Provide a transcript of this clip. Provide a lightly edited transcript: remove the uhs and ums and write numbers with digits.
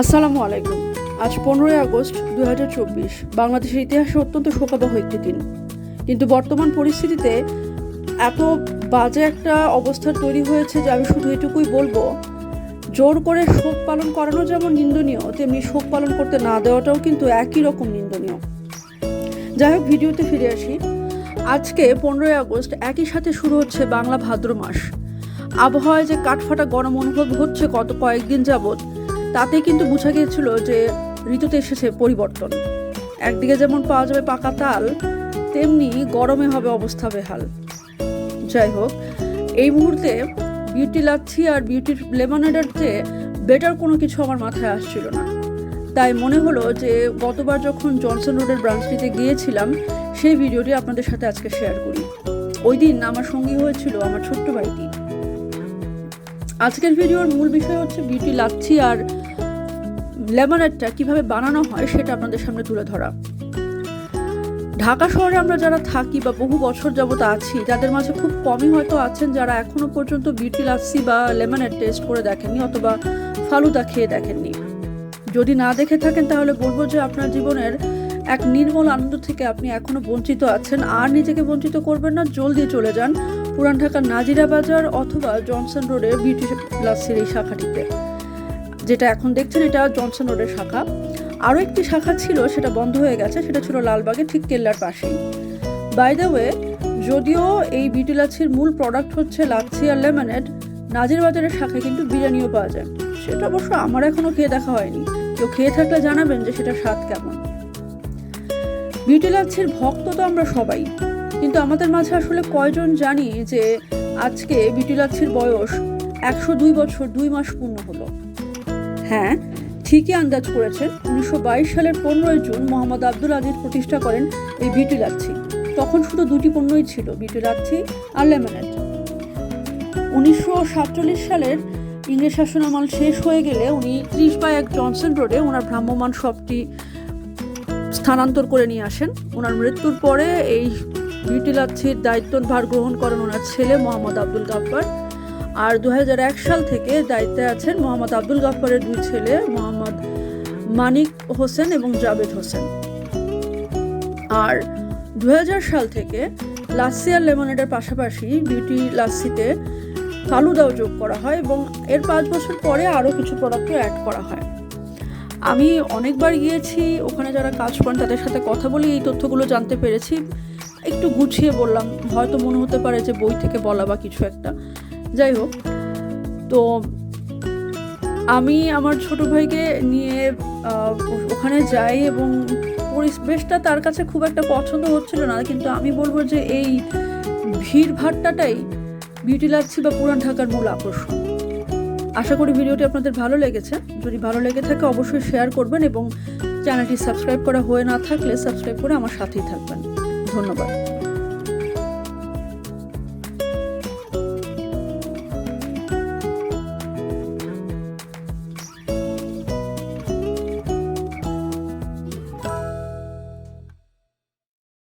আসসালামু আলাইকুম। আজ 15ই আগস্ট 2024। বাংলাদেশের ইতিহাসে অত্যন্ত শোকাবহ একটি দিন। কিন্তু বর্তমান পরিস্থিতিতে এত বাজে একটা অবস্থা তৈরি হয়েছে যে আমি শুধু এটুকুই বলবো, জোর করে শোক পালন করানো যেমন নিন্দনীয়, তেমনি শোক পালন করতে না দেওয়াটাও কিন্তু একই রকম নিন্দনীয়। যাই হোক, ভিডিওতে ফিরে আসি। আজকে 15ই আগস্ট, একই সাথে শুরু হচ্ছে বাংলা ভাদ্র মাস। আবহাওয়ায় যে কাঠফাটা গরম অনুভব হচ্ছে গত কয়েকদিন যাবৎ, তাতে কিন্তু বোঝা গিয়েছিল যে ঋতুতে এসেছে পরিবর্তন। একদিকে যেমন পাওয়া যাবে পাকা তাল, তেমনি গরমে হবে অবস্থা বেহাল। যাই হোক, এই মুহূর্তে বিউটি লাচ্ছি আর বিউটি লেমনেডের চেয়ে বেটার কোনো কিছু আমার মাথায় আসছিল না। তাই মনে হলো যে গতবার যখন জনসন রোডের ব্রাঞ্চটিতে গিয়েছিলাম, সেই ভিডিওটি আপনাদের সাথে আজকে শেয়ার করি। ওই দিন আমার সঙ্গী হয়েছিল আমার ছোট্ট ভাইটি। আজকের ভিডিওর মূল বিষয় হচ্ছে বিউটি লাচ্ছি আর লেমনেডটা কিভাবে বানানো হয় সেটা আপনাদের সামনে তুলে ধরা। ঢাকা শহরে আমরা যারা থাকি বা বহু বছর যাবত আছি, তাদের মাঝে খুব কমই হয়তো আছেন যারা এখনো পর্যন্ত বিউটি লাচ্ছি বা লেমনেড টেস্ট করে দেখেননি অথবা ফালুদা খেয়ে দেখেননি। যদি না দেখে থাকেন তাহলে বলবো যে আপনার জীবনের এক নির্মল আনন্দ থেকে আপনি এখনো বঞ্চিত আছেন। আর নিজেকে বঞ্চিত করবেন না, জলদি চলে যান পুরান ঢাকার নাজিরা বাজার অথবা জনসন রোডের বিউটি লাচ্ছির এই শাখাটিতে। যেটা এখন দেখছেন, এটা জনসন রোডের শাখা। আরও একটি শাখা ছিল, সেটা বন্ধ হয়ে গেছে, সেটা ছিল লালবাগে ঠিক কেল্লার পাশেই। বাই দ্য ওয়ে, যদিও এই বিউটি লাচ্ছির মূল প্রোডাক্ট হচ্ছে লাচ্ছি আর লেমনেড, নাজির বাজারের শাখায় কিন্তু বিরিয়ানিও পাওয়া যায়। সেটা অবশ্য আমার এখনো খেয়ে দেখা হয়নি, কেউ খেয়ে থাকলে জানাবেন যে সেটা স্বাদ কেমন। বিউটি লাচ্ছির ভক্ত তো আমরা সবাই, কিন্তু আমাদের মাঝে আসলে কয়জন জানি যে আজকে বিউটি লাচ্ছির বয়স 102 বছর 2 মাস পূর্ণ হলো। হ্যাঁ, ঠিকই আন্দাজ করেছেন। 1922 সালের 15ই জুন মোহাম্মদ আব্দুল আজিজ প্রতিষ্ঠা করেন এই বিউটি লাচ্ছি। তখন শুধু দুটি পণ্যই ছিল, বিউটি লাচ্ছি আর লেমনেড। 1947 সালের ইংরেজ শাসনামল শেষ হয়ে গেলে উনি 30/1 জনসন রোডে ওনার ভ্রাম্যমান শপটি স্থানান্তর করে নিয়ে আসেন। ওনার মৃত্যুর পরে এই বিউটি লাচ্ছির দায়িত্বভার গ্রহণ করেন ওনার ছেলে মোহাম্মদ আব্দুল গাফফার। আর 2001 সাল থেকে দায়িত্বে আছেন মোহাম্মদ আব্দুল গাফফারের দুই ছেলে, মোহাম্মদ মানিক হোসেন এবং জাবেদ হোসেন। আর 2000 সাল থেকে লাচ্ছি আর লেমনেডের পাশাপাশি বিউটি লাচ্ছিতে ফালুদাও যোগ করা হয় এবং এর 5 বছর পরে আরও কিছু প্রোডাক্টও অ্যাড করা হয়। আমি অনেকবার গিয়েছি, ওখানে যারা কাজ করেন তাদের সাথে কথা বলে এই তথ্যগুলো জানতে পেরেছি। একটু গুছিয়ে বললাম, হয়তো মনে হতে পারে যে বই থেকে বলা বা কিছু একটা। যাই হোক, তো আমি আমার ছোট ভাইকে নিয়ে ওখানে যাই এবং পরিবেশটা তার কাছে খুব একটা পছন্দ হচ্ছিল না, কিন্তু আমি বলবো যে এই ভিড় ভাট্টাটাই বিউটি লাচ্ছি বা পুরান ঢাকার মূল আকর্ষণ। আশা করি ভিডিওটি আপনাদের ভালো লেগেছে। যদি ভালো লেগে থাকে অবশ্যই শেয়ার করবেন এবং চ্যানেলটি সাবস্ক্রাইব করা হয়ে না থাকলে সাবস্ক্রাইব করে আমার সাথেই থাকবেন। ধন্যবাদ।